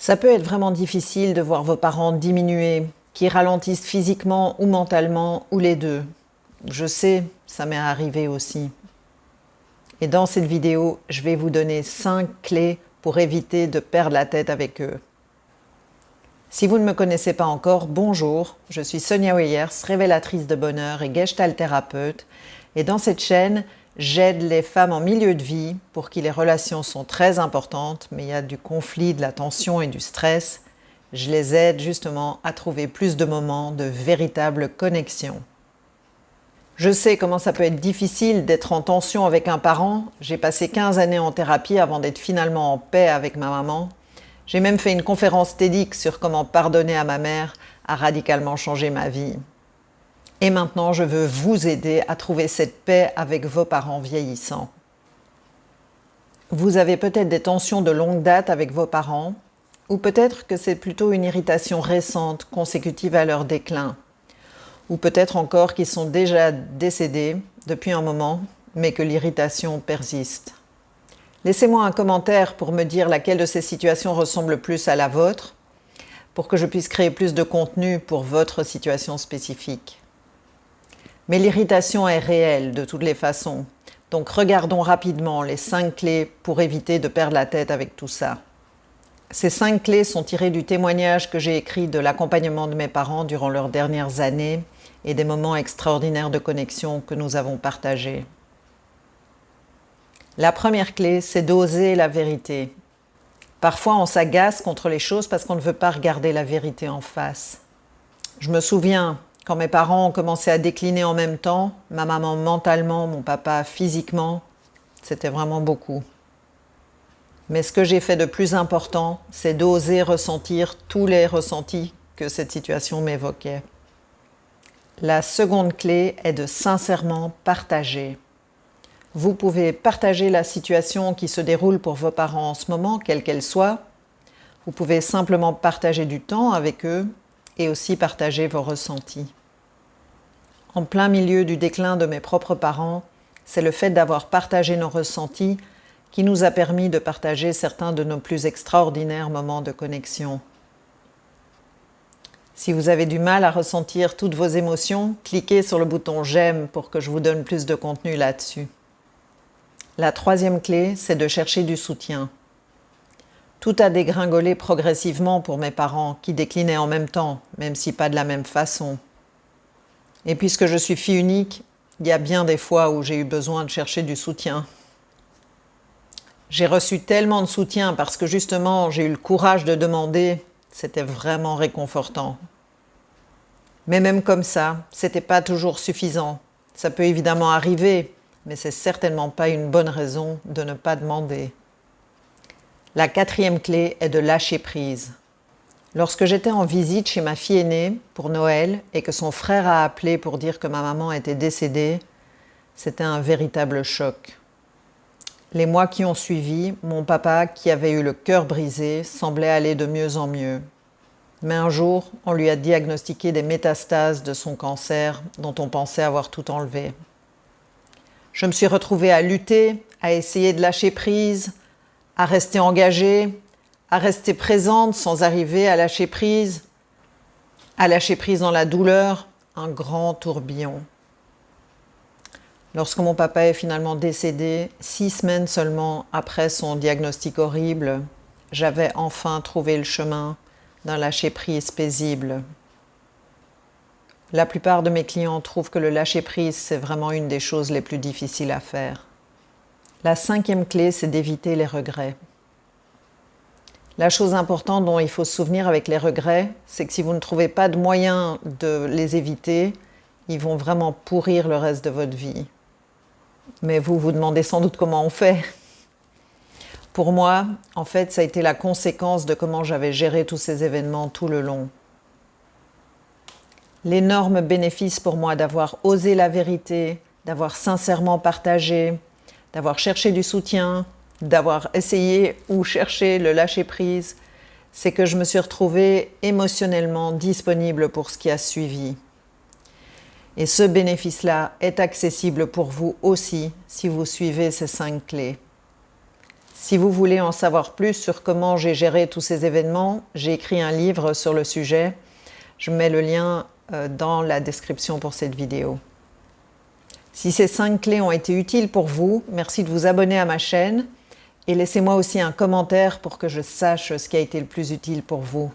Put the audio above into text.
Ça peut être vraiment difficile de voir vos parents diminuer, qui ralentissent physiquement ou mentalement, ou les deux. Je sais, ça m'est arrivé aussi. Et dans cette vidéo, je vais vous donner 5 clés pour éviter de perdre la tête avec eux. Si vous ne me connaissez pas encore, bonjour, je suis Sonia Weyers, révélatrice de bonheur et gestalt thérapeute. Et dans cette chaîne, j'aide les femmes en milieu de vie pour qui les relations sont très importantes, mais il y a du conflit, de la tension et du stress. Je les aide justement à trouver plus de moments de véritable connexion. Je sais comment ça peut être difficile d'être en tension avec un parent. J'ai passé 15 années en thérapie avant d'être finalement en paix avec ma maman. J'ai même fait une conférence TEDx sur comment pardonner à ma mère a radicalement changé ma vie. Et maintenant, je veux vous aider à trouver cette paix avec vos parents vieillissants. Vous avez peut-être des tensions de longue date avec vos parents, ou peut-être que c'est plutôt une irritation récente consécutive à leur déclin, ou peut-être encore qu'ils sont déjà décédés depuis un moment, mais que l'irritation persiste. Laissez-moi un commentaire pour me dire laquelle de ces situations ressemble plus à la vôtre, pour que je puisse créer plus de contenu pour votre situation spécifique. Mais l'irritation est réelle de toutes les façons, donc regardons rapidement les 5 clés pour éviter de perdre la tête avec tout ça. Ces 5 clés sont tirées du témoignage que j'ai écrit de l'accompagnement de mes parents durant leurs dernières années et des moments extraordinaires de connexion que nous avons partagés. La première clé, c'est d'oser la vérité. Parfois, on s'agace contre les choses parce qu'on ne veut pas regarder la vérité en face. Je me souviens, quand mes parents ont commencé à décliner en même temps, ma maman mentalement, mon papa physiquement, c'était vraiment beaucoup. Mais ce que j'ai fait de plus important, c'est d'oser ressentir tous les ressentis que cette situation m'évoquait. La seconde clé est de sincèrement partager. Vous pouvez partager la situation qui se déroule pour vos parents en ce moment, quelle qu'elle soit. Vous pouvez simplement partager du temps avec eux et aussi partager vos ressentis. En plein milieu du déclin de mes propres parents, c'est le fait d'avoir partagé nos ressentis qui nous a permis de partager certains de nos plus extraordinaires moments de connexion. Si vous avez du mal à ressentir toutes vos émotions, cliquez sur le bouton « J'aime » pour que je vous donne plus de contenu là-dessus. La troisième clé, c'est de chercher du soutien. Tout a dégringolé progressivement pour mes parents qui déclinaient en même temps, même si pas de la même façon. Et puisque je suis fille unique, il y a bien des fois où j'ai eu besoin de chercher du soutien. J'ai reçu tellement de soutien parce que justement j'ai eu le courage de demander, c'était vraiment réconfortant. Mais même comme ça, c'était pas toujours suffisant. Ça peut évidemment arriver, mais c'est certainement pas une bonne raison de ne pas demander. La quatrième clé est de lâcher prise. Lorsque j'étais en visite chez ma fille aînée pour Noël et que son frère a appelé pour dire que ma maman était décédée, c'était un véritable choc. Les mois qui ont suivi, mon papa, qui avait eu le cœur brisé, semblait aller de mieux en mieux. Mais un jour, on lui a diagnostiqué des métastases de son cancer dont on pensait avoir tout enlevé. Je me suis retrouvée à lutter, à essayer de lâcher prise, à rester engagée, à rester présente sans arriver à lâcher prise dans la douleur, un grand tourbillon. Lorsque mon papa est finalement décédé, 6 semaines seulement après son diagnostic horrible, j'avais enfin trouvé le chemin d'un lâcher-prise paisible. La plupart de mes clients trouvent que le lâcher-prise, c'est vraiment une des choses les plus difficiles à faire. La cinquième clé, c'est d'éviter les regrets. La chose importante dont il faut se souvenir avec les regrets, c'est que si vous ne trouvez pas de moyen de les éviter, ils vont vraiment pourrir le reste de votre vie. Mais vous vous demandez sans doute comment on fait. Pour moi, en fait, ça a été la conséquence de comment j'avais géré tous ces événements tout le long. L'énorme bénéfice pour moi d'avoir osé la vérité, d'avoir sincèrement partagé, d'avoir cherché du soutien, d'avoir essayé ou cherché le lâcher-prise, c'est que je me suis retrouvée émotionnellement disponible pour ce qui a suivi. Et ce bénéfice-là est accessible pour vous aussi si vous suivez ces 5 clés. Si vous voulez en savoir plus sur comment j'ai géré tous ces événements, j'ai écrit un livre sur le sujet. Je mets le lien dans la description pour cette vidéo. Si ces 5 clés ont été utiles pour vous, merci de vous abonner à ma chaîne et laissez-moi aussi un commentaire pour que je sache ce qui a été le plus utile pour vous.